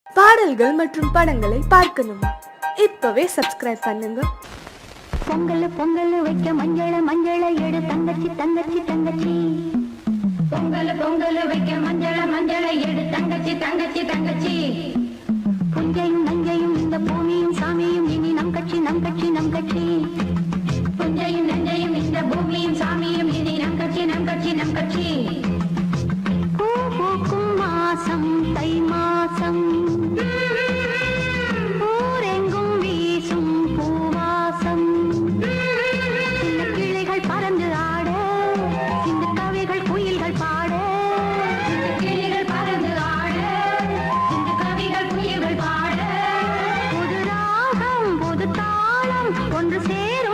பாடல்கள் மற்றும் படங்களை பார்க்கணுமா? இப்பவே சப்ஸ்கிரைப் பண்ணுங்க. பொங்கல் பொங்கல் வைக்க மஞ்சள மஞ்சள எடு தங்கச்சி தங்கச்சி தங்கச்சி. பொங்கல் பொங்கல் வைக்க மஞ்சள மஞ்சள எடு தங்கச்சி தங்கச்சி தங்கச்சி. புஞ்சையும் நஞ்சையும் இந்த பூமியும் சாமியும் இனி நம் கட்சி நம் கட்சி நம் கட்சி. புஞ்சையும் நஞ்சையும் இந்த பூமியும் சாமியும் இனி நம் கட்சி நம் கட்சி நம் கட்சி. பூ பூக்கும் மாசம் தை மாசம், ஊரெங்கும் வீசும் பூவாசம். சின்ன கிளிகள் பறந்து ஆட, சின்ன கவிகள் குயில்கள் பாட. சின்ன கிளிகள் பறந்து ஆட, சின்ன கவிகள் குயில்கள் பாட. புது ராகம் புது தாளம் ஒன்று சேரும்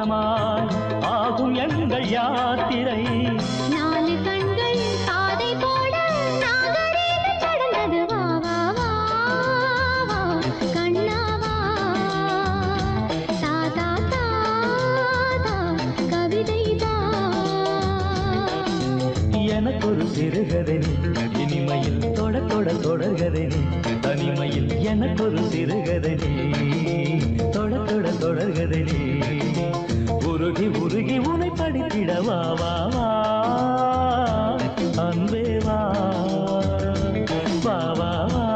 பயணமாய் ஆகும் எங்கள் யாத்திரை. 4 கண்கள் பாதை போட நாகரீகம் கடந்தது. வா வா வா வா கண்ணாவா தாதா தாதா கவிதைதா. எனக்கொரு சிறுகதை நீ இனிமையில் தொட தொட தொடர்கதை நீ தனிமையில். எனக்கொரு சிறுகதை நீ தொட தொட தொடர்கதை நீ உருகி உருகி உனை படித்திட. வா வா வா அன்பே வா வா வா வா.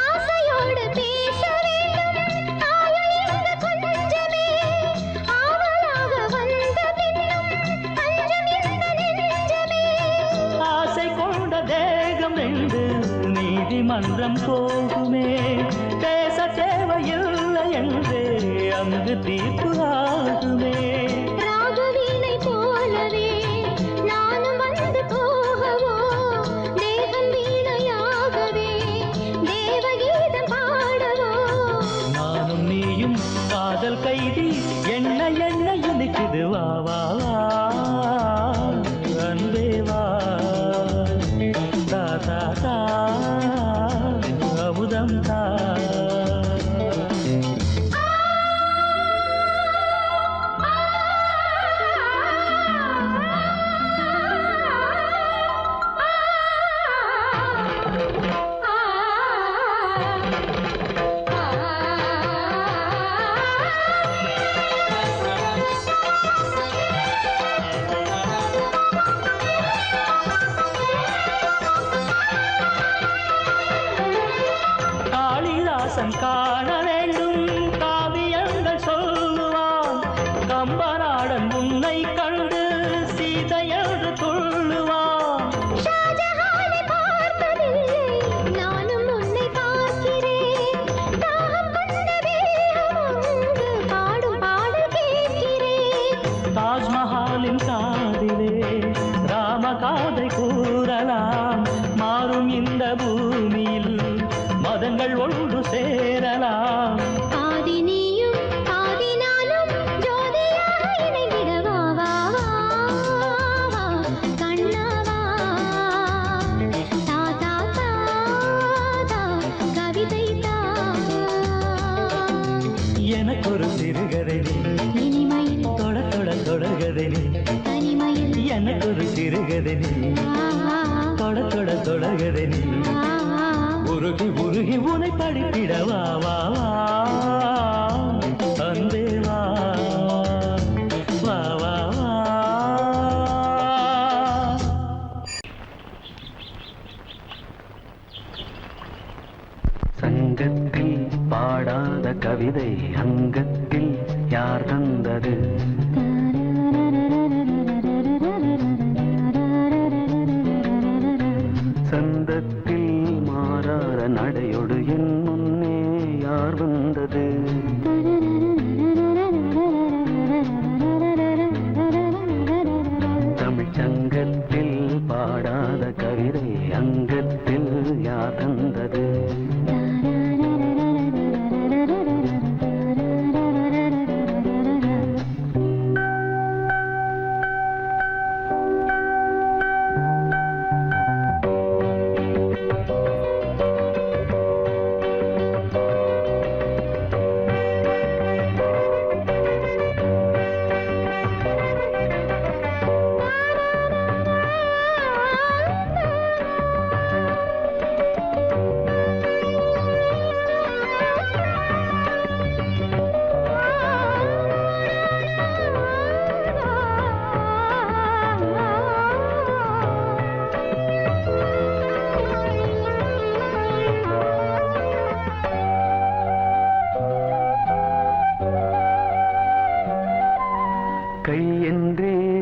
ஆசையோடு பேச வேண்டும் ஆயுள் இந்த கொஞ்சமே. ஆவலாக வந்த பின்னும் அஞ்சம் இந்த நெஞ்சமே. ஆசை கொண்ட தேகம் ரெண்டு நீதிமன்றம் போகுமே. பேச தேவையில்லை என்றே அங்கு தீர்ப்பு ஆகுமே. ராகவீணை போலவே நானும் வந்து போகவோ. தேவன் வீணையாகவே தேவகீதம் பாடவோ. நானும் நீயும் காதல் கைதி என்ன என்ன இனிக்குது. வா வா வா அன்பே வா தா தா தா அமுதம் தா.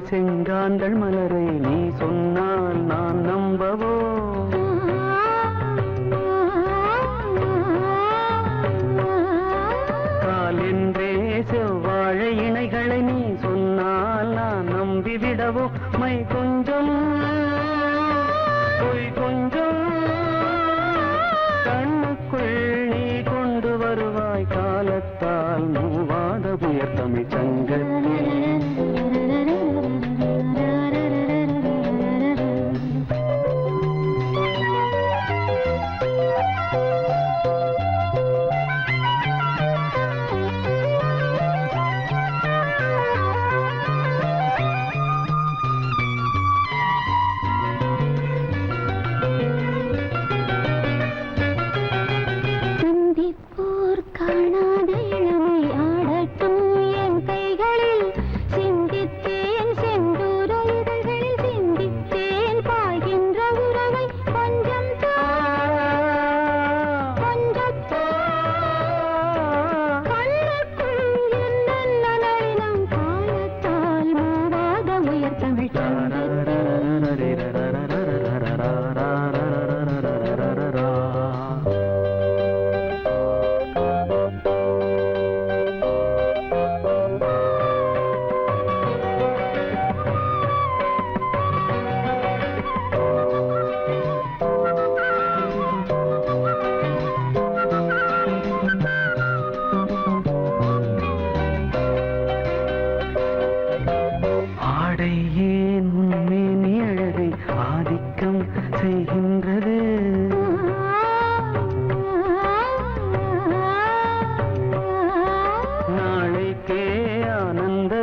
செங்காந்தள் மலரை நீ சொன்னால் நான் நம்பவோ? கால் என்றே செவ்வாழை இணைகளை நீ சொன்னால் நான் நம்பிவிடவோ? மை கொஞ்சம் பொய் கொஞ்சம் கண்ணுக்குள் நீ கொண்டு வருவாய் காலத்தால் மூவாத புயர் தமிழ் சங்கத்தில்.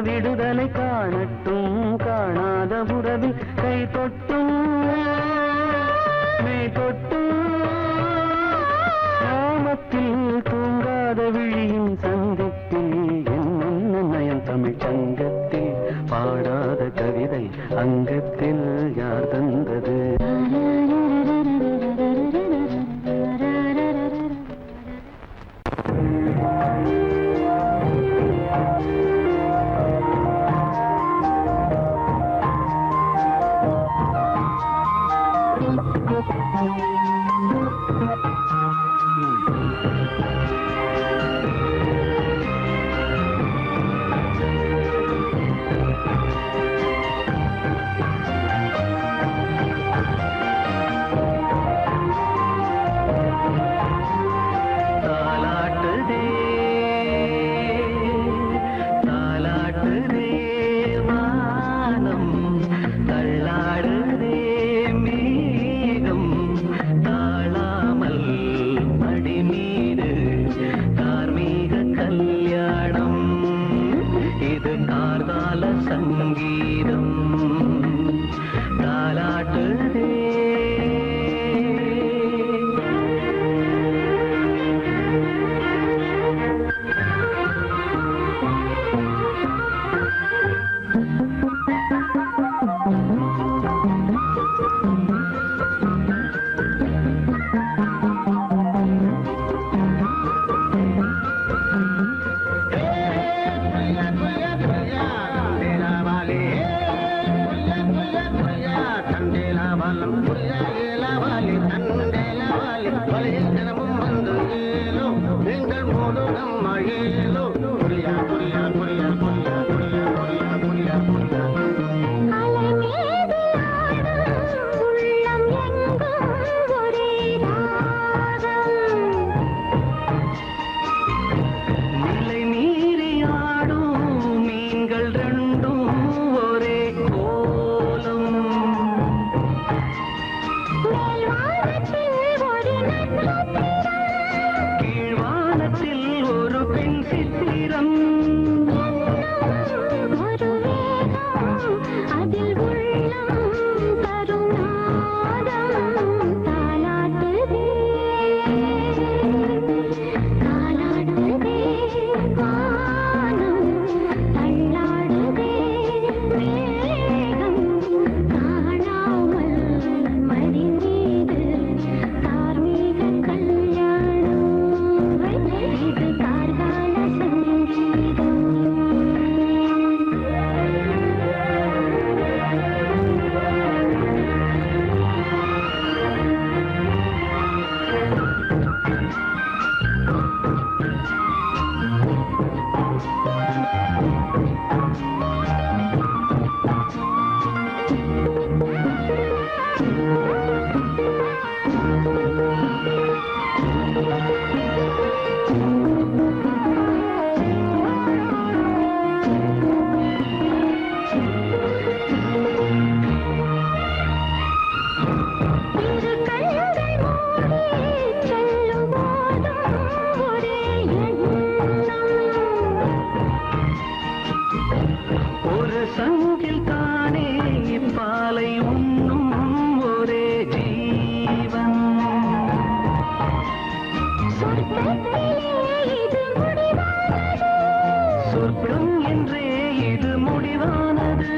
விடுதலை காணட்டும் காணாத உறவில் கை தொட்டும் மெய் தொட்டும் நாமத்தில் தூங்காத விழியின் சந்திப்பில் என்ன நயம் தமிழ் சங்கத்தில் பாடாத கவிதை அங்கத்தில் யார் தந்தது? ஒரு சங்கில் தானே பாலை உண்ணும் ஒரே ஜீவன். சொர்க்கம் என்றே இது முடிவானது.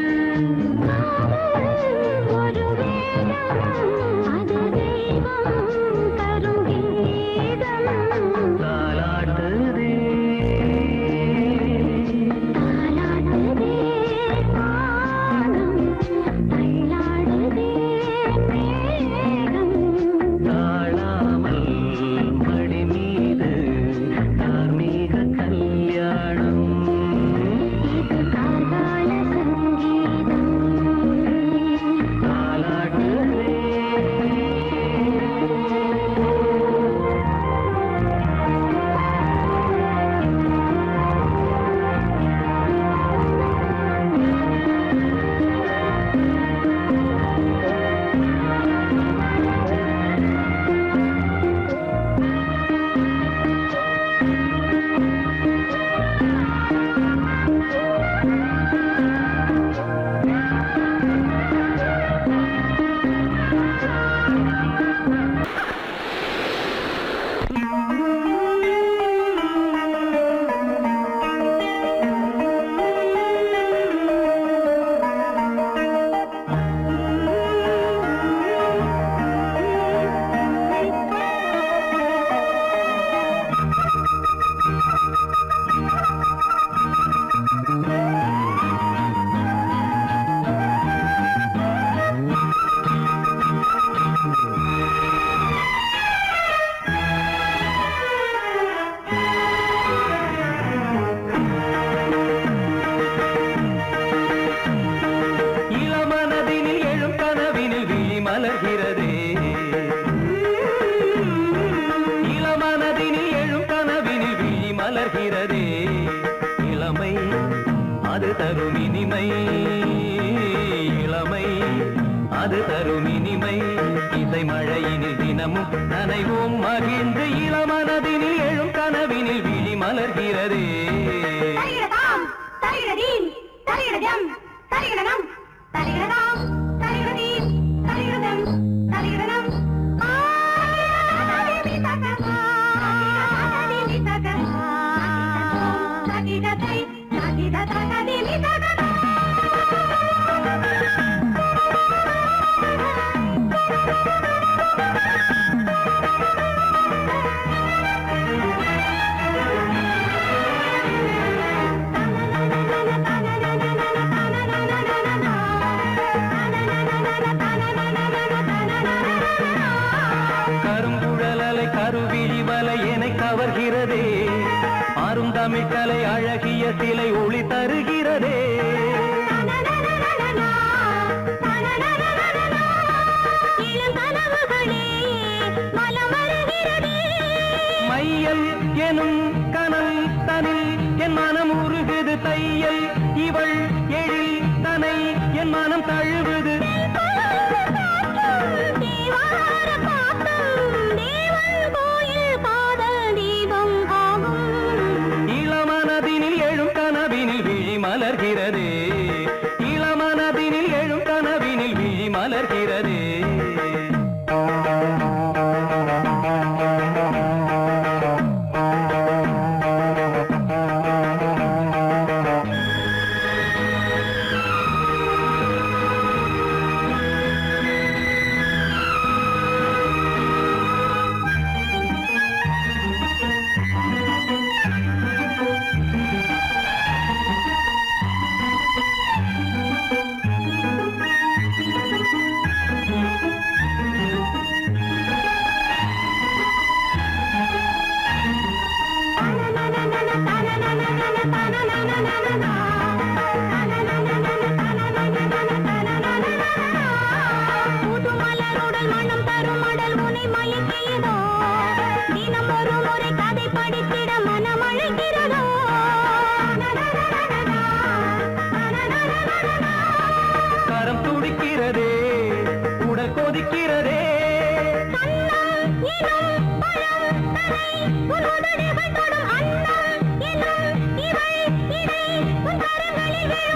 மலர்கிறதே இளமனதினில் எழும் கனவினில் விழி மலர்கிறதே. இளமை அது தரும் இனிமை, இளமை அது தரும் இனிமை. இசை மழையினில் தினமும் நனைவோம் மகிழ்ந்து. இளமனதினில் எழும் கனவினில் விழி மலர்கிறதே. கருவிழி வலை என்னை கவர்கிறதே. அருந்தமிழ் கலை அழகிய சிலை ஒளி தருகிறதே. மையல் எனும் கனல் தனில் என் மனம் உருகுது. தையல் இவள் எழில் தனை என் மனம் தழுவுது. இளமனதினில் எழும் கனவினில் விழி மலர்கிறதே. இளமனதினில் எழும் கனவினில் விழி மலர்கிறதே.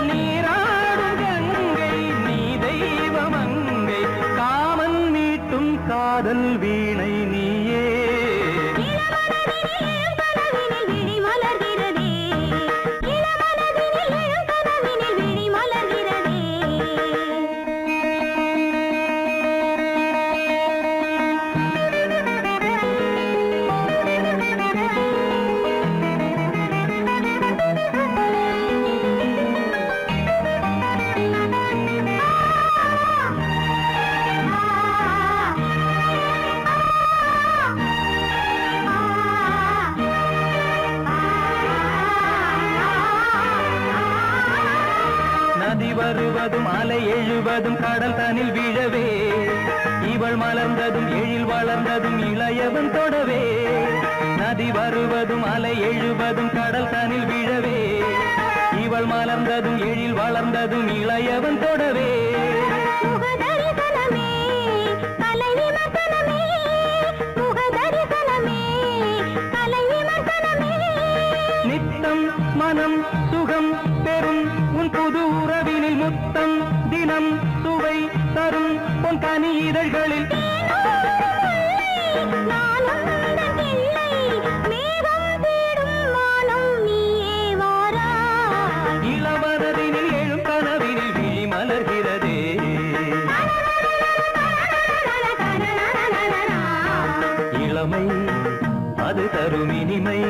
நீராடும் கங்கை நீ தெய்வமங்கை காமன் மீட்டும் காதல் வீணை நீயே வருவதும் அலை எழுவதும் கடல் தனில் வீழவே இவள் மலர்ந்ததும் எழில் வளர்ந்ததும் இளையவன் தொடவே நதி வருவதும் அலை எழுவதும் கடல் தனில் வீழவே இவள் மலர்ந்ததும் எழில் வளர்ந்ததும் இளையவன் தொடவே நித்தம் மனம் சுகம் பெறும் உன் புது உறவினில் முத்தம் தினம் சுவை தரும் உன் தனி இதழ்களில் இளவரதினில் எழும் கனவினில் விழி மலர்கிறதே இளமை அது தரும் இனிமை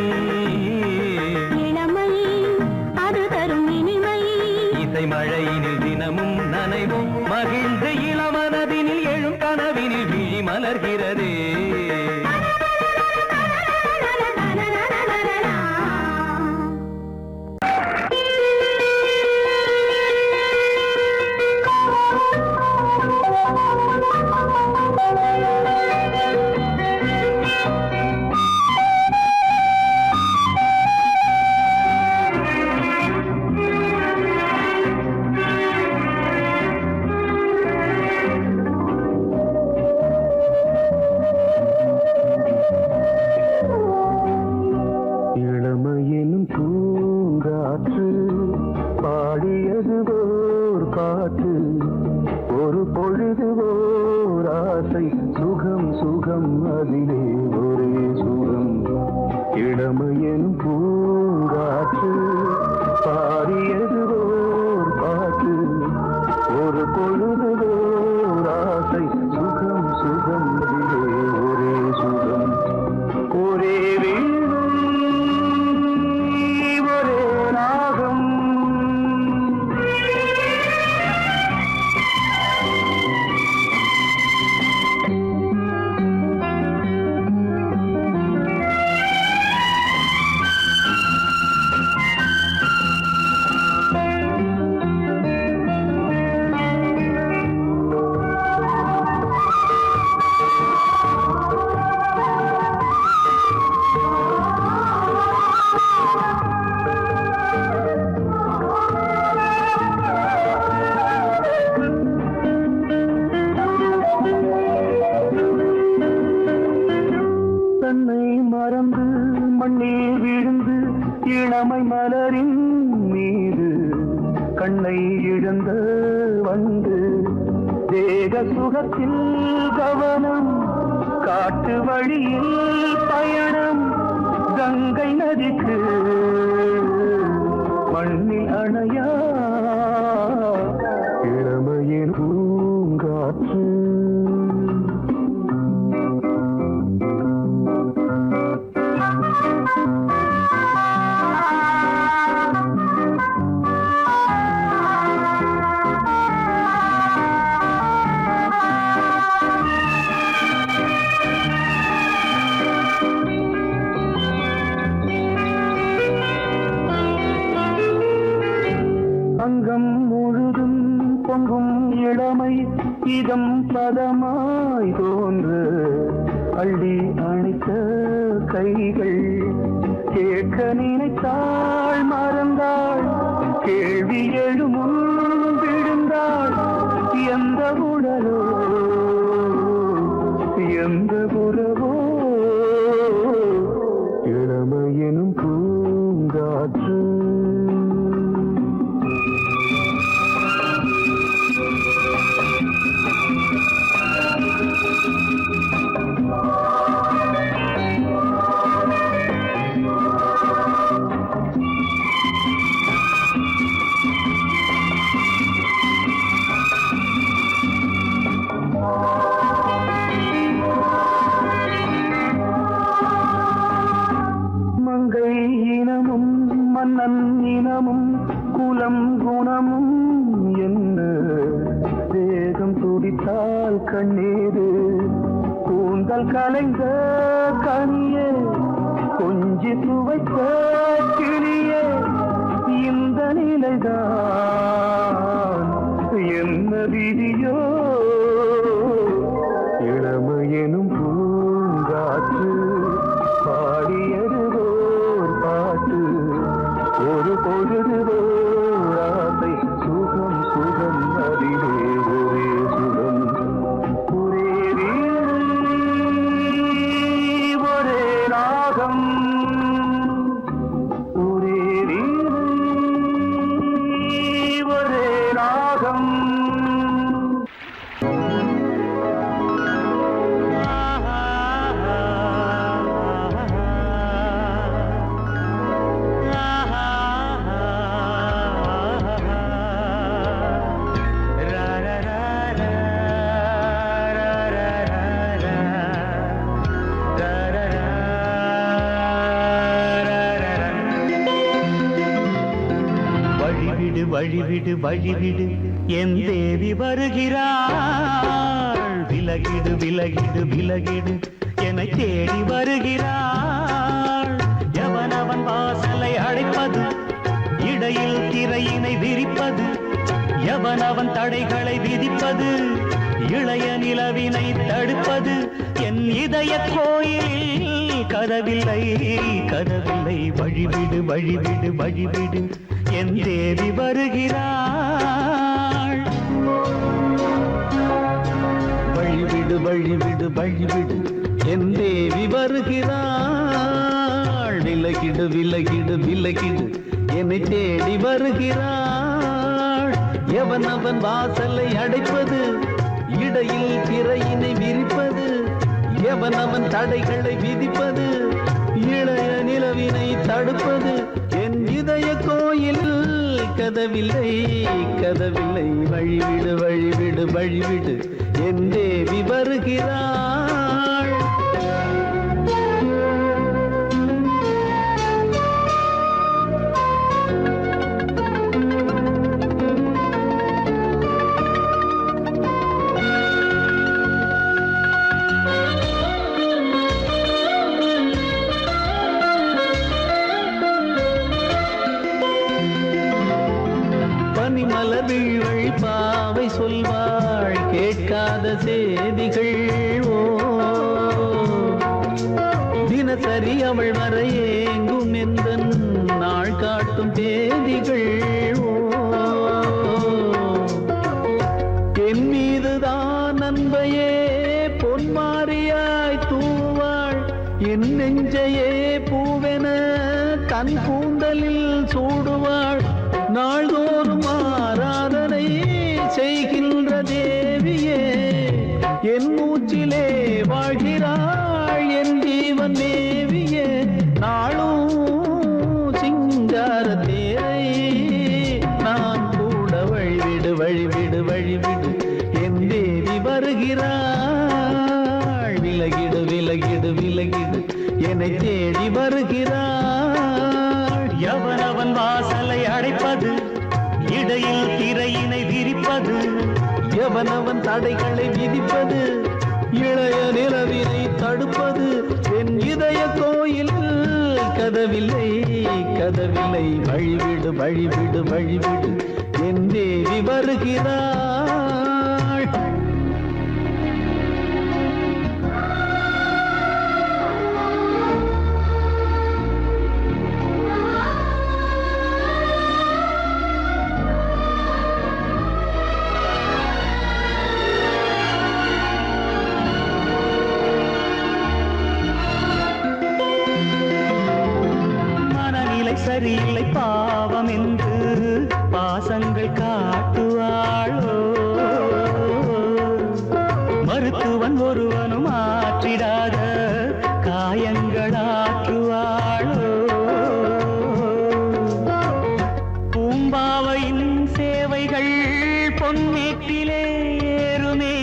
மழையினில் தினமும் நனைவும் மகிழ்ந்து இளமனதினில் எழும் கனவினில் விழி மலர்கிறதே இளமையெனும் பூங்காற்று குலம் குணமும் என்ன வேகம் துடித்தால் கண்ணீரு கூந்தல் கலைந்த கனியே கொஞ்சி துவைத்த கிளியே இந்த நிலைதான் என்ன விதியோ இளமையெனும் பூங்காற்று பாடியதுவோர் பாட்டு ஒரு பொழுதுவோர் ஆசை சுகம் சுகம் அதிலே ஒரே சுகம் ஒரே வீடு ஒரே ராகம் ஒரே வீடு ஒரே ராகம் வழிவிடு வழிவிடு வழிவிடு என் தேவி வருகிறாள் விலகிடு விலகிடு விலகிடு என்னை தேடி வருகிறாள் எவனவன் வாசலை அடைப்பது இடையில் திரையினை விரிப்பது எவனவன் தடைகளை விதிப்பது இளைய நிலவினை தடுப்பது என் இதய கோயிலில் கதவில்லை கதவில்லை வழிவிடு வழிவிடு வழிவிடு என் தேவி வருகிறாள் வழிவிடு வழிவிடு வழிவிடு என் தேவி வருகிறாள் விலகிடு விலகிடு விலகிடு என்னை தேடி வருகிறாள் எவனவன் வாசலை அடைப்பது இடையில் திரையினை விரிப்பது எவனவன் தடைகளை விதிப்பது இளைய நிலவினை தடுப்பது என் இதய கோயில் கதவில்லை கதவில்லை வழிவிடு வழிவிடு வழிவிடு என் தேவி வருகிறாள் பனிமலர் வீழ்வழி பாவை சொல்வாள் கேட்காத செய்திகள் ஓ தினசரி அவள் வர ஏங்கும் எந்த நாள் காட்டும் தேதிகள் ஓ என் மீதுதான் அன்பையே பொன்மாரியாய் தூவாள் என் நெஞ்சையே பூவென தன் கூந்தலில் சூடுவாள் நாள்தோறும் ஆராதனை செய்கின்ற தேவியே என் மூச்சிலே வாழ்கிறாள் என் ஜீவன் தேவியே நாளும் சிங்கார தேரை நான் கூட வழிவிடு வழிவிடு வழிவிடு என் தேவி வருகிறாள் விலகிடு விலகிடு விலகிடு என்னை தேடி வருகிறாள் எவனவன் வாசலை அடைப்பது இடையில் திரையினை விரிப்பது எவனவன் தடைகளை விதிப்பது இளைய நிலவினை தடுப்பது என் இதய கோயில் கதவில்லை கதவில்லை வழிவிடு வழிவிடு வழிவிடு என் தேவி வருகிறாள் சரியில்லை பாவம் என்று பாசங்கள் காட்டுவாளோ மருத்துவன் ஒருவனும் ஆற்றிடாத காயங்களாற்றுவாளோ பூம்பாவையின் சேவைகள் பொன்னேட்டிலே ஏறுமே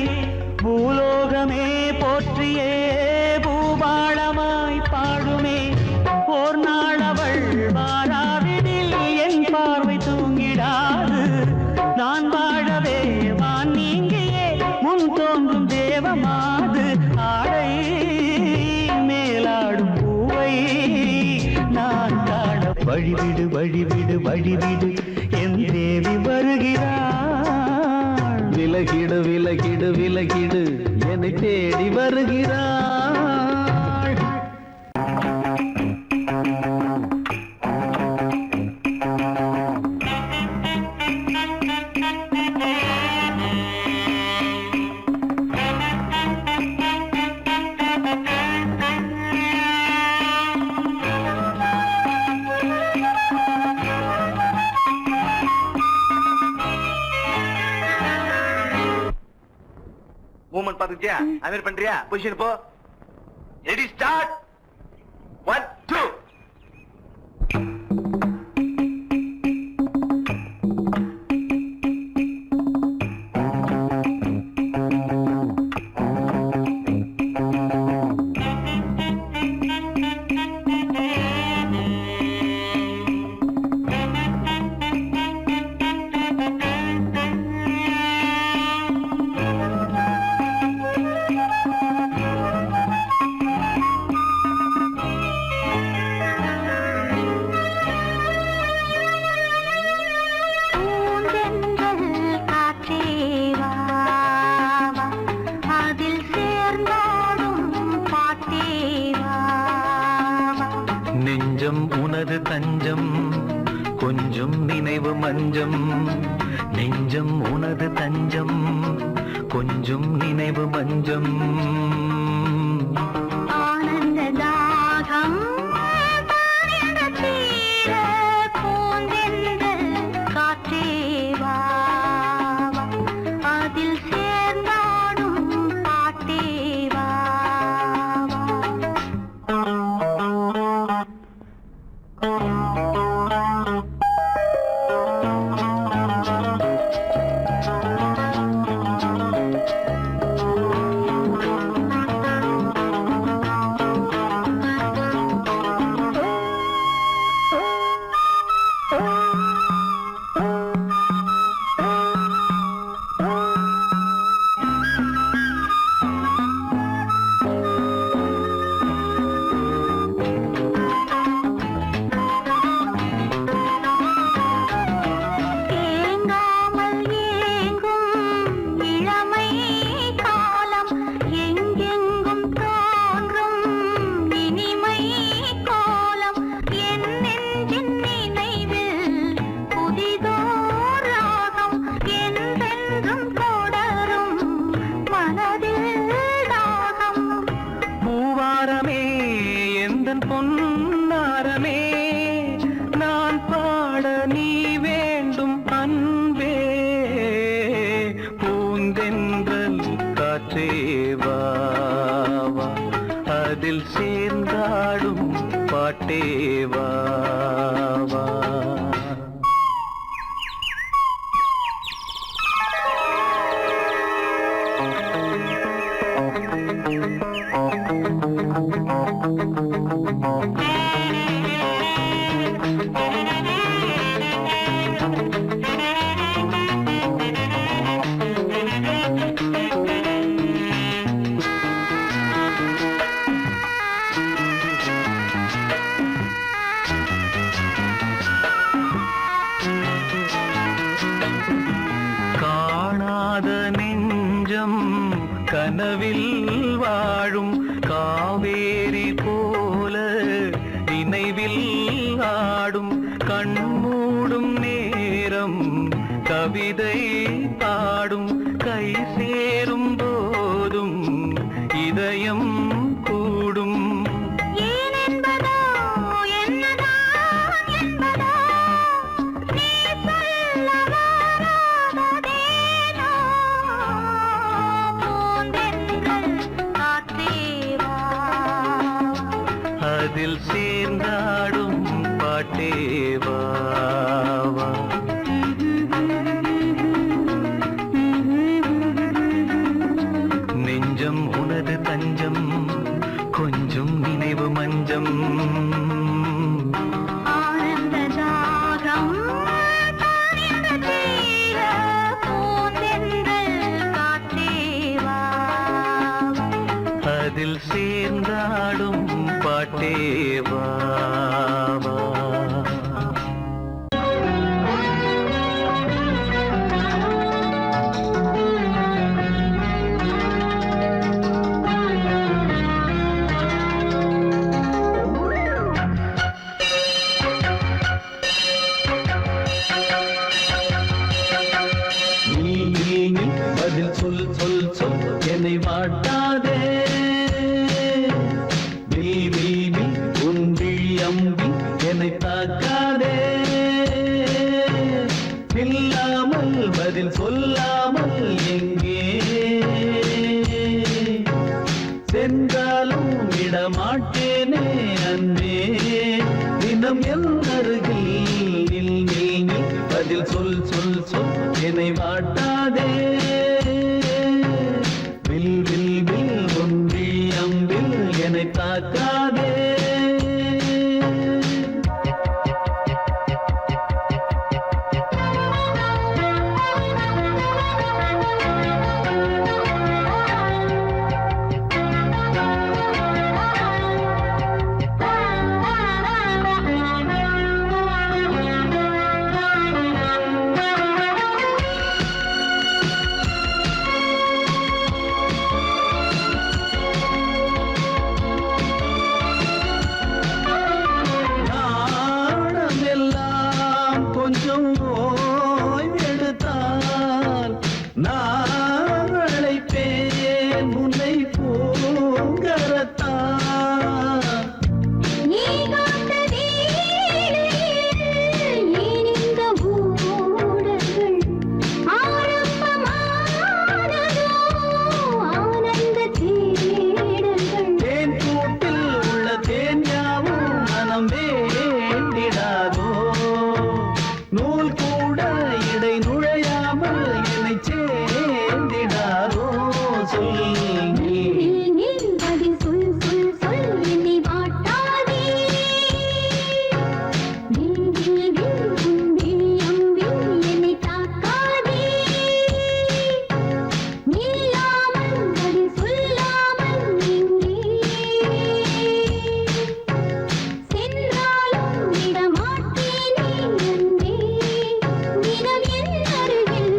பூலோகமே போற்றியே பூபாளமாய் பாடுமே ஓர் நாள் அவள் வாராவிடில் என் பார்வை தூங்கிடும் வழிவிடு என் தேவி வருகிறாள். விலகிடு விலகிடு விலகிடு என்னை தேடி வருகிறாள். மூமெண்ட் பாத்துக்கிட்டியா? அமீர் பண்றியா? பொசிஷன் போ. Ready start. 1 2. நெஞ்சம் உனது தஞ்சம் கொஞ்சம் நினைவு மஞ்சம். நெஞ்சம் உனது தஞ்சம் கொஞ்சம் நினைவு மஞ்சம். ஆனந்த தாகம் தீர பூந்தென்றல் காற்றே வா வா. அதில் சேர்ந்தாடும் பாட்டே வா வா. பொன்னாரமே நான் பாட நீ வேண்டும் அன்பே. பூந்தென்றல் காற்றே வா வா. அதில் சேர்ந்தாடும் பாட்டே வா வா. காணாத நெஞ்சம் கனவில் வாழும் காவேரி போல நினைவில் ஆடும். கண்மூடும் நேரம் கவிதை பாடும். கை சேரும் போதும் இதயம் கூடும். அதில் சேர்ந்தாடும் பாட்டே வா வா. நெஞ்சம் உனது தஞ்சம் கொஞ்சம் நினைவு மஞ்சம். ஆனந்த தாகம் தீர பூந்தென்றல் காற்றே வா வா. அதில் சேர்ந்தாடும் பாட்டே வா வா. பதில் சொல்லாமல் எங்கே சென்றாலும் விடமாட்டேனே அன்பே தினம் என் அருகில் நில் நில் நில் பதில் சொல் சொல் சொல் என்னை வாட்டாதே வில் வில் வில் ஒன்றி அம்பில் என்னை தாக்காதே கொஞ்சம் ஓய்வெடுத்தால் நான் அழைப்பேன் உன்னை பூங்கரத்தான் நீ காத்த வேளையில் ஏன் இந்த ஊடல்கள் ஆரம்பமானதோ ஆனந்த தேடல்கள் தேன் கூட்டில் உள்ள தேன் யாவும் மனம் வேண்டிடாதோ நூல் கூட இடை நுழையாமல் என்னை சேர்ந்திடாதோ சொல் நீ பதில் சொல் சொல் சொல் என்னை வாட்டாதே வில் வில் வில் உன்பில் அம்பில் என்னை தாக்காதே நில்லாமல் பதில் சொல்லாமல் எங்கே சென்றாலும் விடமாட்டேனே அன்பே தினம் என் அருகில்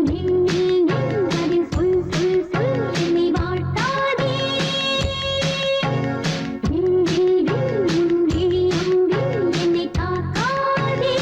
நில் நில் நில் பதில் சொல் சொல் சொல் என்னை வாட்டாதே வில் வில் வில் உன்பில் அம்பில் என்னை தாக்காதே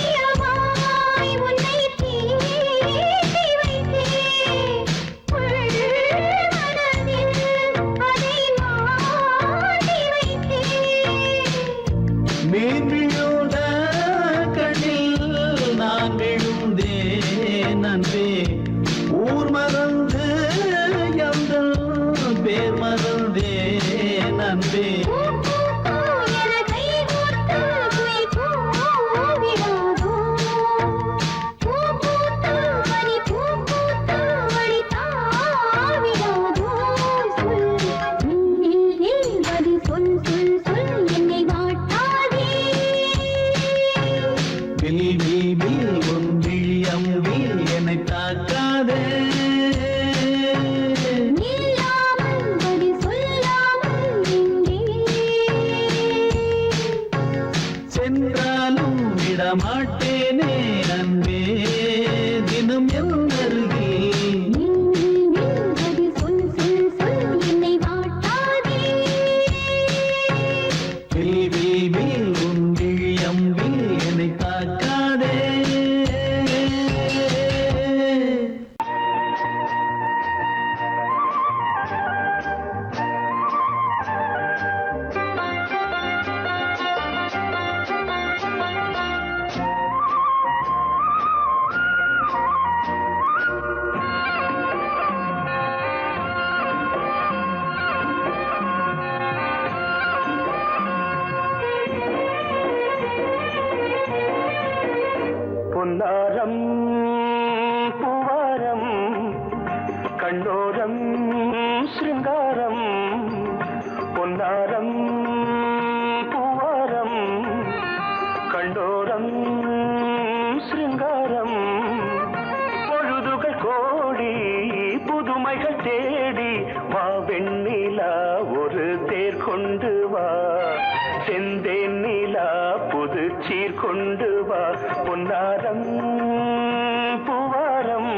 ஓவியமாய் உன்னை தீட்டி வைத்தேன் உள் மனதில் அதை மாட்டி வைத்தேன் மீன் விழுந்த கண்ணில் நான் விழுந்தேன் அன்பே ஊர் மறந்து எங்கள் பேர் மறந்தேன் அன்பே என கை கோர்த்து குயில் கூவிடாதோ பூ பூத்து பனி பூ பூத்து வழி தாவிடாதோ சொல் நில் நில் பதில் சொல் சொல் சொல் என்னை வாட்டாதே வில் வில் வில் ஒன்றி அம்பில் என்னை தாக்காதே நில்லாமல் பதில் சொல்லாமல் எங்கே சென்றாலும் விடமாட்டேனே அன்பே தினம் என் அருகில் நில் நில் நில் பதில் சொல் சொல் சொல் என்னை வாட்டாதே வில் வில் வில் ஒன்றி அம்பில் என்னை தாக்காதே பொன்னாரம் பூவாரம் கண்ணோரம் சிருங்காரம் பொன்னாரம் பூவாரம் கண்டோரம் சிருங்காரம் பொழுதுகள் கோடி புதுமைகள் தேடி வா வெண்ணிலா ஒரு தேர் கொண்டு வா செந்தேன் நிலா புது சீர் கொண்டு வா பொன்னாரம் பூவாரம்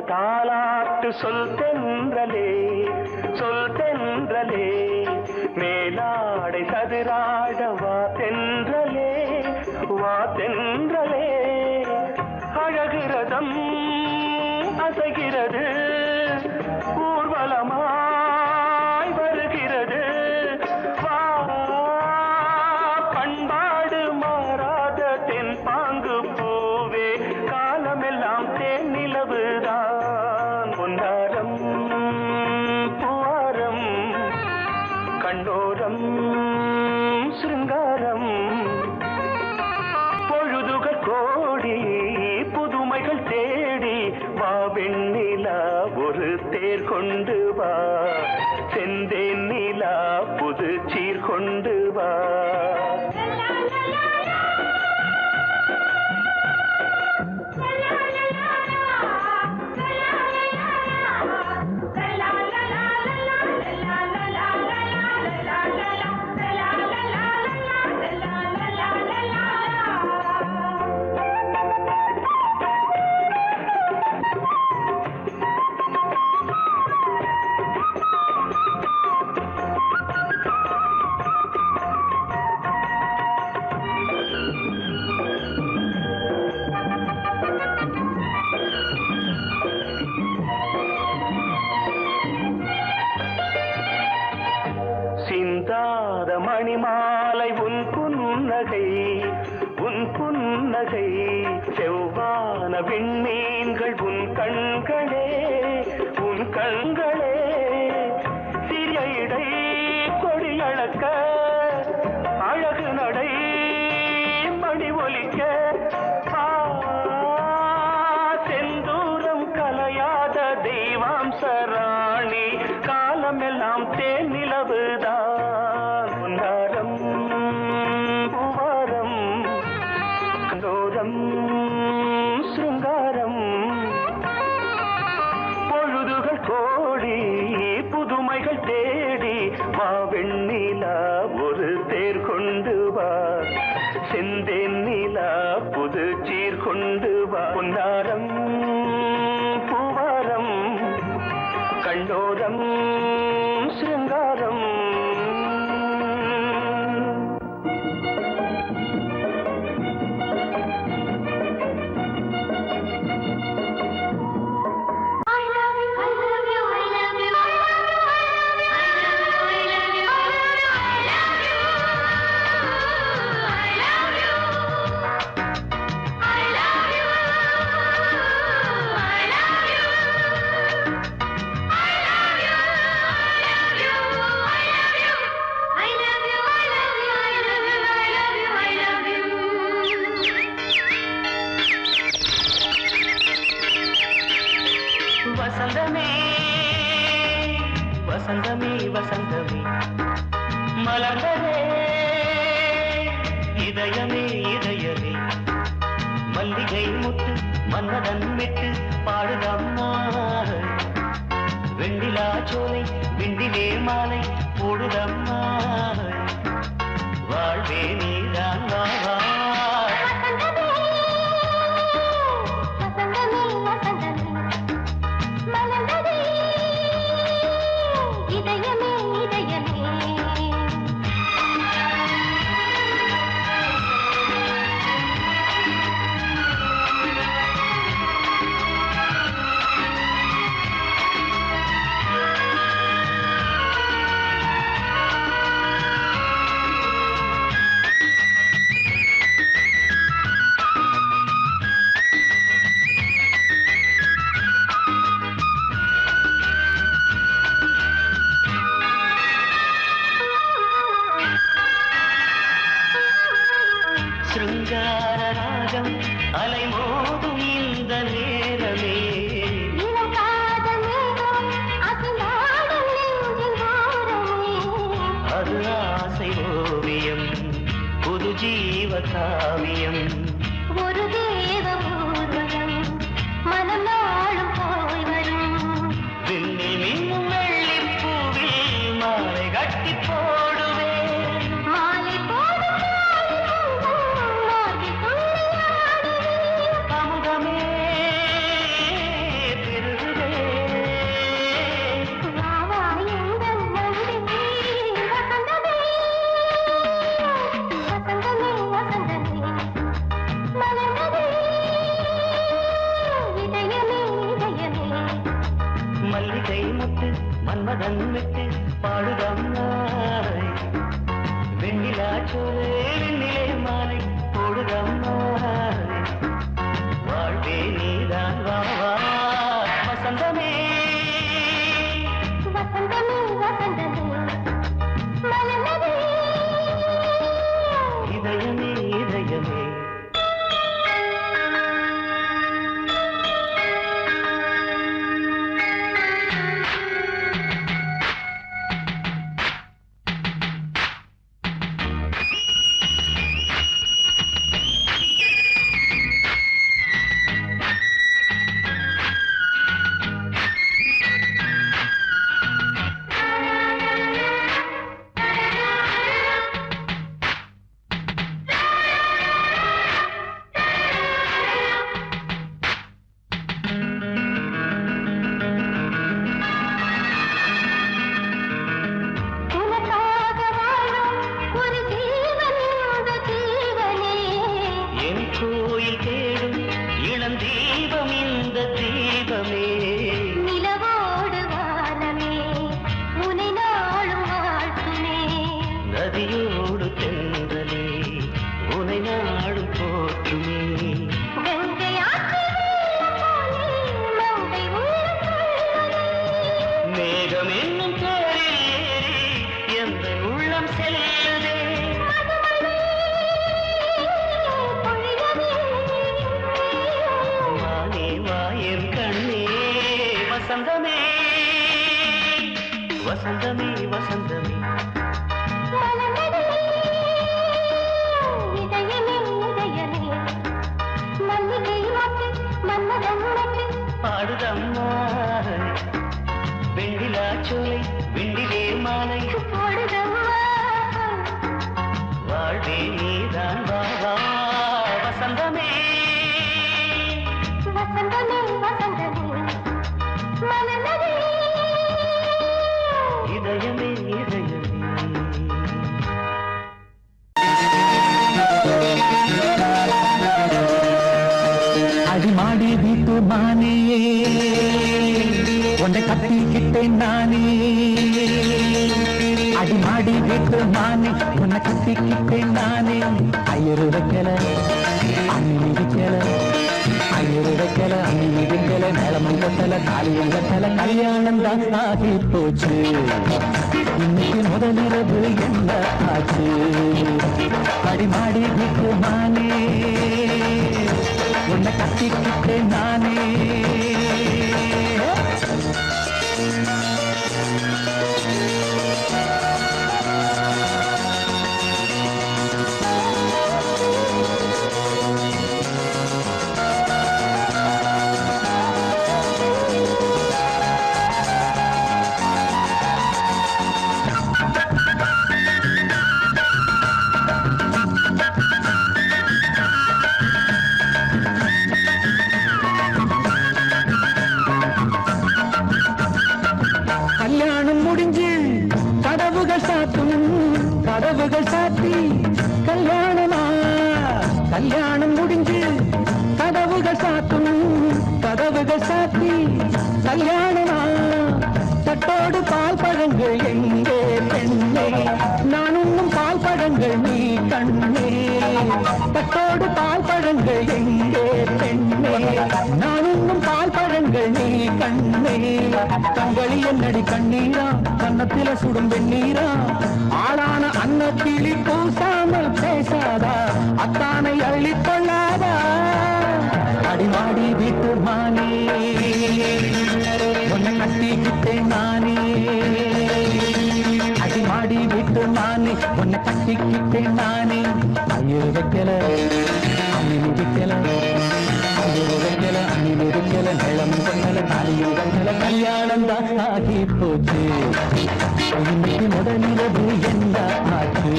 தாலாட்டு சொல் தென்றலே சொல் தென்றலே மேலாடை சதுராட வா தென்றலே வா தென்றலே அழகிறதம் அசைகிறது ஊர்வலமாய் வருகிறது வா பண்பாடு மாறாத தென் பாங்கு பூவே காலமெல்லாம் தேன் நிலவுதான் பொன்னாரம் பூவாரம் கண்ணோரம் சிருங்காரம் பொழுதுகள் கோடி புதுமைகள் தேடி வா வெண்ணிலா ஒரு தேர் கொண்டு வா செந்தேன் நிலா புது சீர் கொண்டு வா சிந்தாத மணிமாலை உன் புன்னகை செவ்வான விண்மீன்கள் உன் கண்களே சிறிய இடை கொடியளக்க அழகு நடை மணி ஒலிக்க செந்தூரம் கலையாத தெய்வாம்சராணி காலமெல்லாம் தேன் நிலவுதான் பொன்னாரம் பூவாரம் கண்டோரம் சிருங்காரம் பொழுதுகள் கோடி புதுமைகள் தேடி வா வெண்ணிலா ஒரு தேர் கொண்டு வா செந்தேன் நிலா புது சீர் கொண்டு வா பொன்னாரம் பூவாரம் கண்டோரம் சிருங்காரம் வசந்தமே வசந்தமே வசந்தமே மலர்ந்ததே இதயமே இதயமே மல்லிகை முத்து மன்னதன் விட்டு பாடுதம்மா வெண்ணிலா சோலை விண்டிலே மாலை போடுதம்மா வாழ்வே நீதான் வா காவியம் ஒரு தேவ ஊர்வலம் மனம் நாளும் போய் வரும் விண்ணில் மின்னும் வெள்ளி பூவில் மாலை கட்டி போடுவேன் மாலை போடும் மாலை துள்ளியாடுவேன் அமுதமே திருவே வாவா எங்கள் நந்தினி வசந்தமே வசந்தமே வசந்தமே மலர்ந்ததே இதயமே இதயமே மல்லிகை முத்து மன்மதன் விட்டு பாடுதம்மாய் வெண்ணிலா சோலே வெண்ணிலே மாலை போடுதம்மாய் வாழ்வே நீதான் வா வா வசந்தமே வசந்தமே வசந்தமே மலர்ந்ததே இதயமே இதயமே உனக்காக வாழும் ஒரு ஜீவன் இந்த ஜீவனே என் கோயில் தேடும் இளம் தீபம் இந்த தீபமே நிலவோடு வானமே உனை நாளும் வாழ்த்துமே நதியோடு தென்றலே உனை நாடும் போற்றுமே கங்கை ஆற்று வெள்ளம் போலே மங்கை உள்ளம் கொள்ளுதே. மேகம் என்னும் தேரில் ஏறி எந்த உள்ளம் செல்லுதே மதுமழை பொழியவே. வானே வாயன் கண்ணே வசந்தமே வசந்தமே வசந்தமே மலர்ந்ததே இதயமே இதயமே மல்லிகை மொட்டு மன்மதன் மொட்டு பாடுதம்மா வெண்ணிலா சோலை வெண்ணிலே மாலை போடுதம்மா வாழ்வே நீதான் வா வா வசந்தமே வசந்தமே வசந்தமே மலர்ந்ததே இதயமே இதயமே அடிமாடி வீட்டு மானே உன்னை கட்டிக்கிட்டேன் நானே அடிமாடி வீட்டு மானே உன்னை கட்டிக்கிட்டேன் நானே ஐயரு வைக்கல அம்மி வைக்கல ஐயரு வைக்கல அம்மி வைக்கல மேளமும் கட்டல தாலியும் கட்டல கல்யாணம் தான் ஆகி போச்சு இன்னைக்கு முதலிரவு என்ன ஆச்சு அடிமாடி வீட்டு மானே உன்னை கட்டிக்கிட்டேன் நானே கல்யாணம் முடிஞ்சு கதவுகள் சாத்தும் கதவுகள் சாத்தி கல்யாணமா கல்யாணம் முடிஞ்சு கதவுகள் சாத்தும் கதவுகள் சாத்தி கல்யாணமா தட்டோடு பால் பழங்கள் எங்கே பெண்ணே நான் உண்ணும் பால் பழங்கள் நீ கண்ணே தட்டோடு பால் பழங்கள் எங்கே பெண்ணே நான் உண்ணும் பால் பழங்கள் நீ கண்ணே கண்களி என்னடி கண்ணீரா கன்னத்தில சுடும் வெண்ணீரா ஆளான அன்னத்திலி பூசாமல் பேசாதா அத்தானை அள்ளிக் கொள்ளாதா அடிமாடி வீட்டு மானே உன்னை கட்டிக்கிட்டேன் நானே அடிமாடி வீட்டு மானே உன்னை கட்டிக்கிட்டேன் நானே ஐயர் வைக்கல அம்மி மிதிக்கல வைக்கல அம்மி மிதிக்கல நிலம் கொண்டல தாலியும் கண்டல கல்யாணம் தான் ஆகி போச்சு இன்னைக்கு முதலிரவு என்ன ஆச்சு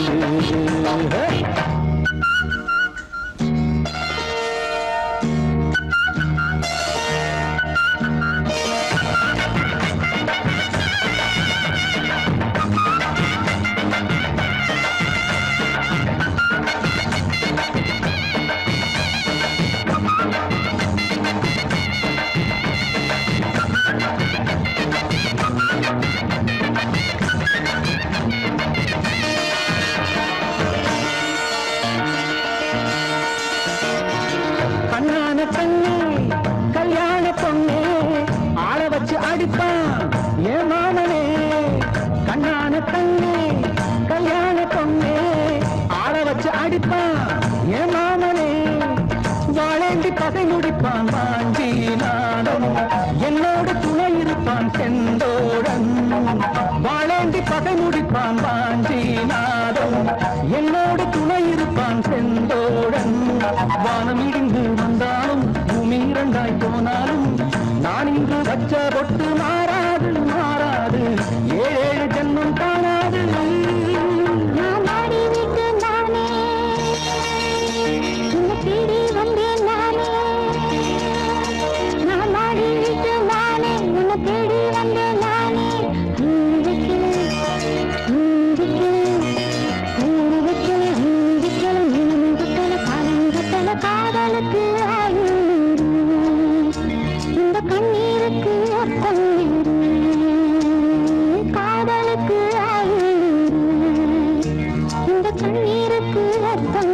கண்ணான கண்ணே கல்யாண பொண்ணே ஆள வச்சு அடிப்பான் ஏ மாமனே கண்ணான கண்ணே கல்யாண பொண்ணே ஆள வச்சு அடிப்பான் ஏ மாமனே வாழேண்டி பகை முடிப்பான் வாஞ்சி நாடம் என்னோட துணை இருப்பான் செந்தோடன் வாழேண்டி பகை முடிப்பான் வாஞ்சி நாடம் என்னோட துணை இருப்பான் செந்தோடன் வானம் இடிந்து வந்தாலும் பூமி இரண்டாய் போனாலும் நான் இங்கு வச்ச பொட்டு மாறாது மாறாது ஏழு ஜென்மம் காணாது நான் ஆடி விட்டு நானே உன்னை தேடி வந்தேன் நானே நான் ஆடி விட்டு நானே உன்னை தேடி வந்தேன் நானே காதலுக்கு இந்த கண்ணீருக்கு அர்த்தம் காதலுக்கு இந்த கண்ணீருக்கு அர்த்தம்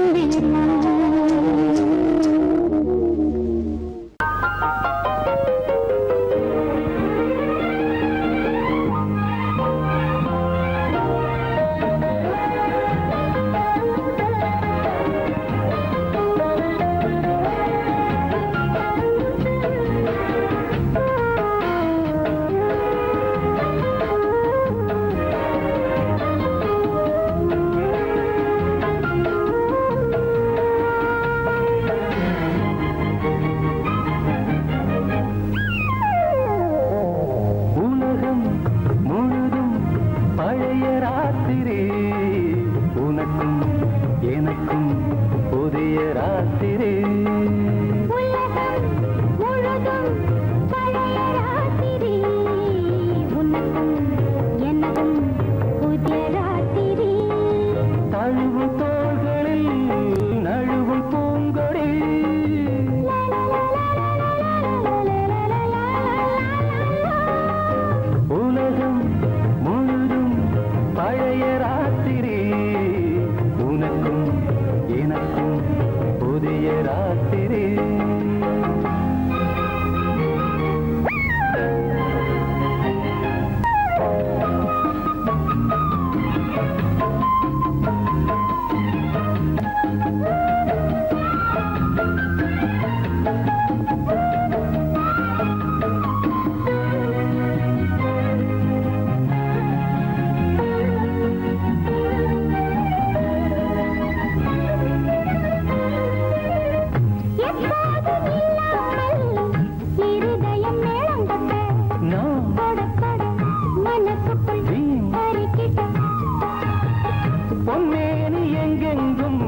பொன்னேனி எங்கெங்கும்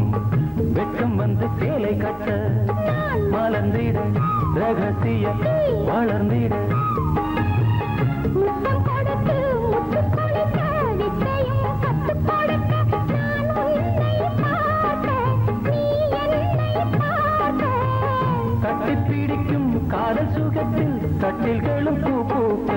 வெட்கம் வந்து சேலை கட்ட மலர்ந்திட ரகசிய வளர்ந்திட கட்டிப்பிடிக்கும் காதல் சுகத்தில் கட்டில்களும் பூ பூக்க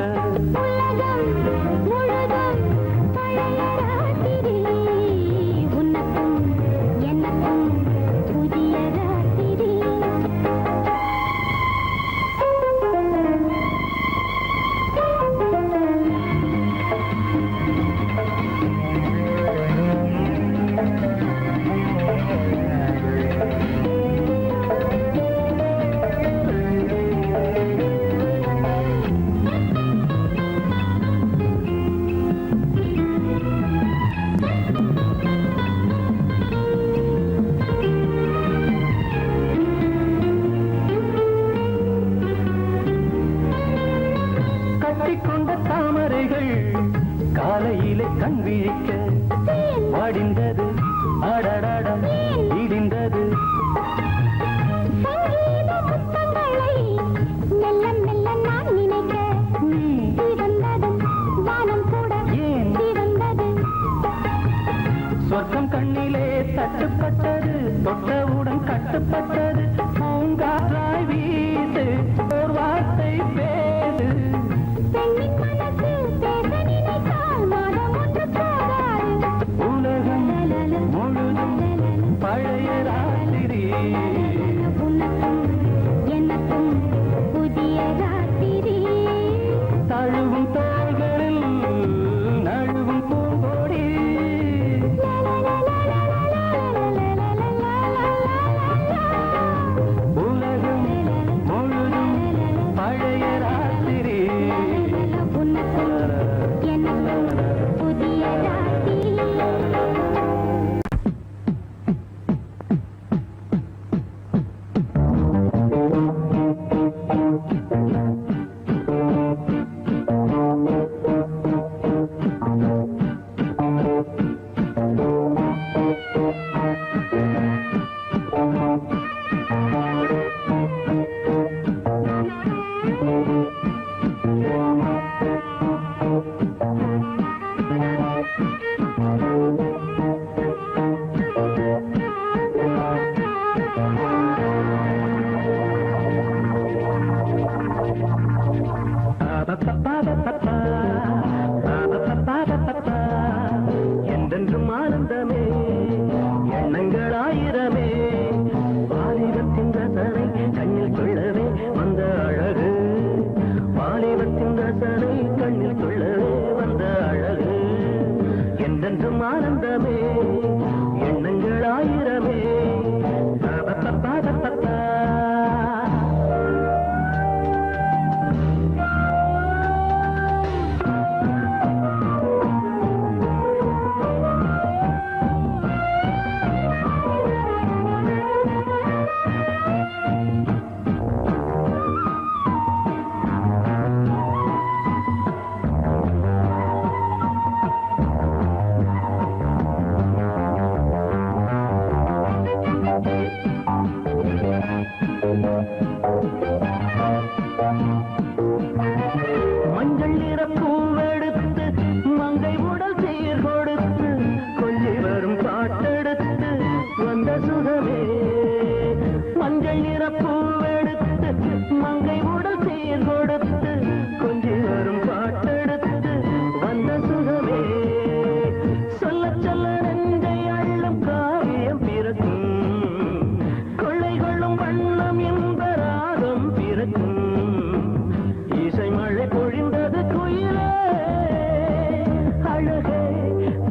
என்றென்றும் ஆனந்தமே எண்ணங்கள் ஆயிரமே வாலிபத்தின் ரசனை கண்ணில் கொள்ளவே வந்த அழகு வாலிபத்தின் ரசனை கண்ணில் கொள்ளவே வந்த அழகு என்றென்றும் ஆனந்தமே எண்ணங்கள் ஆயிரமே மஞ்சள் நிற பூவெடுத்து மங்கை உடல் சீர் கொடுத்து கொஞ்சி வரும் பாட்டெடுத்து வந்த சுகமே மஞ்சள் நிற பூவெடுத்து மங்கை உடல் சீர் கொடுத்து கொஞ்சி வரும் பாட்டெடுத்து வந்த சுகமே சொல்ல சொல்ல நெஞ்சை அள்ளும் காவியம் பிறக்கும் கொள்ளைகளும் வண்ணம் என்ப ராகம் பிறக்கும் இசை மழை பொழிந்தது குயிலே அழகே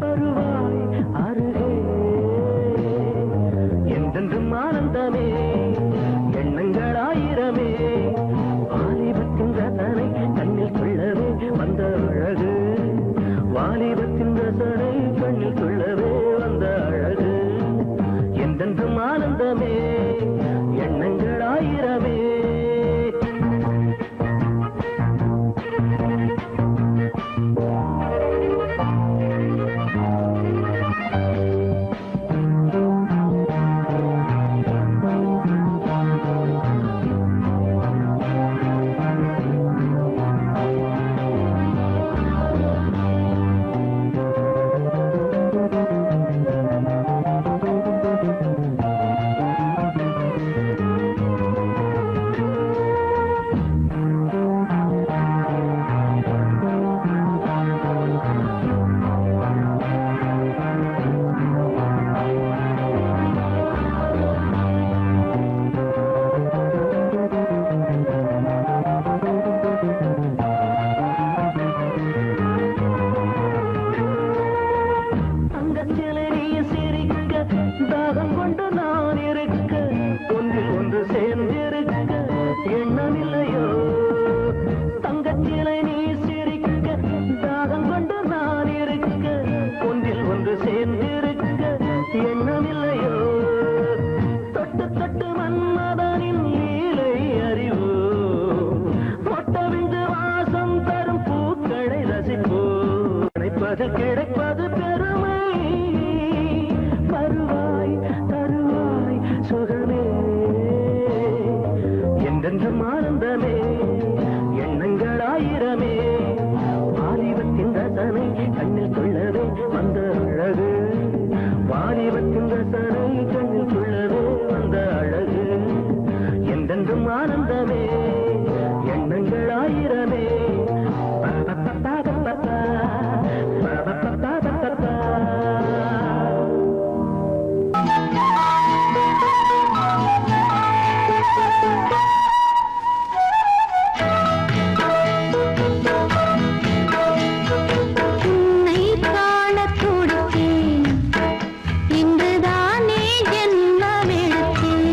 வருவாய் அருகே என்றென்றும் ஆனந்தமே எண்ணங்கள் ஆயிரமே வாலிபத்தின் ரசனை கண்ணில் கொள்ளவே வந்த அழகு வாலிபத்தின் ரசனை கண்ணில் கொள்ளவே வந்த அழகு என்றென்றும் ஆனந்தமே எண்ணங்கள் ஆயிரமே தாகம் கொண்டு நான் இருக்க ஒன்றில் ஒன்று சேர்ந்திருக்க எண்ணமில்லையோ தங்கச்சிலை நீ சிரிக்க தாகம் கொண்டு நான் இருக்க ஒன்றில் ஒன்று சேர்ந்திருக்க எண்ணமில்லையோ தொட்டு தொட்டு மன்மதனின் லீலை அறிவோ மொட்டவிந்து வாசம் தரும் பூக்களை ரசிப்போ நினைப்பது கிடைப்பது பெருமை வருவாய் தருவாய் சுகமே என்றென்றும் ஆனந்தமே எண்ணங்கள் ஆயிரமே வாலிபத்தின் ரசனை கண்ணில் கொள்ளவே வந்த அழகு வாலிபத்தின் ரசனை கண்ணில் கொள்ளவே வந்த அழகு என்றென்றும் ஆனந்தமே எண்ணங்கள் ஆயிரமே இன்றுதானே ஜென்மமெடுத்தேன்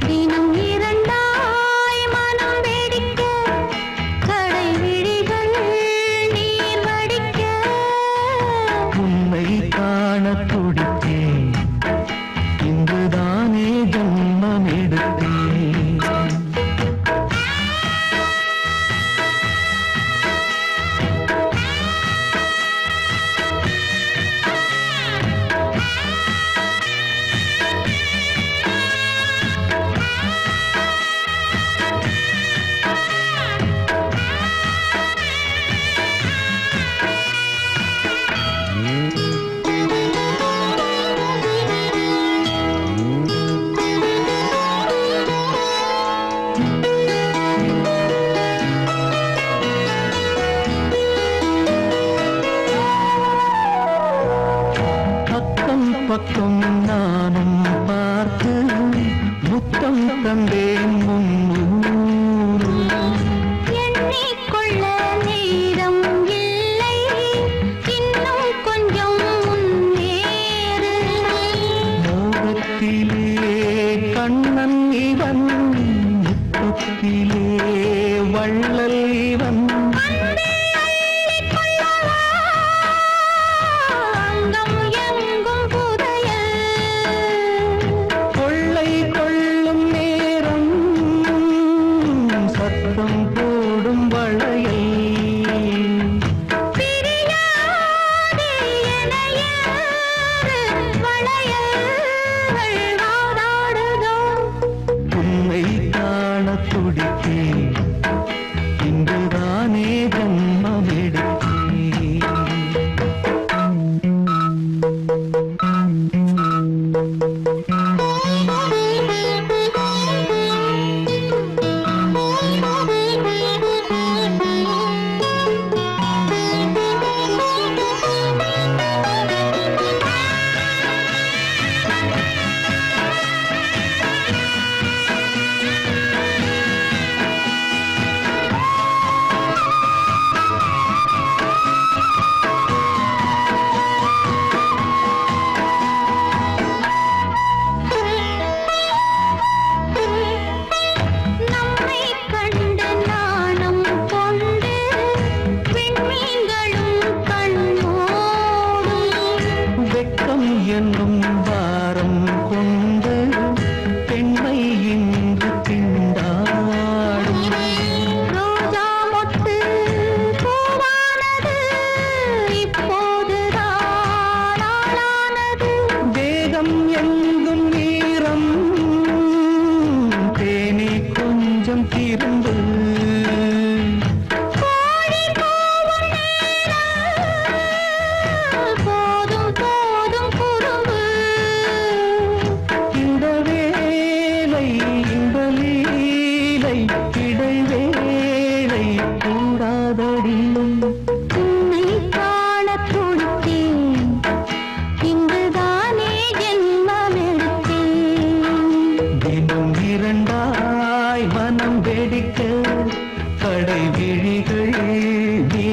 தினம் 2000 முத்தம் தந்தேன் முன்னூறு எண்ணிக்கொள்ள நேரம் இல்லை இன்னும் கொஞ்சம் முன்னேறு மோகத்திலே கண்ணன் இவன் முத்தத்திலே வள்ளல் இவன் அங்கம் எங்கும் புதையல் கொள்ளை கொள்ளும் நேரம் சத்தம் போடும் வளையல் பிரியாதே எனையாறு வளையல்கள் வாதாடுதோ உன்னை காண துடித்தேன் இன்றுதானே ஜன்மம் எடுத்தேன் நம்மை கண்டு நாணம் கொண்டு விண்மீன்களும் கண்ணோடும் வெட்கம் என்னும் பாரம் கொண்டு பெண்மை இன்று திண்டாடும் ரோஜா மொட்டு பூவானது இப்போதுதான் ஆளானது வேகம் எங்கும் நீரம் தேனே கொஞ்சம் திரும்பு கோழி கூவும் நேரம் போதும் போதும் குறும்பு இந்த வேலை இந்த லீலை இடைவேளை கூடாதடி உன்னை காண துடித்தேன் இங்குதானே ஜென்மம் எடுத்தேன் தினம் இரண்டாய் மனம் வெடிக்க கடை விழிகள் நீ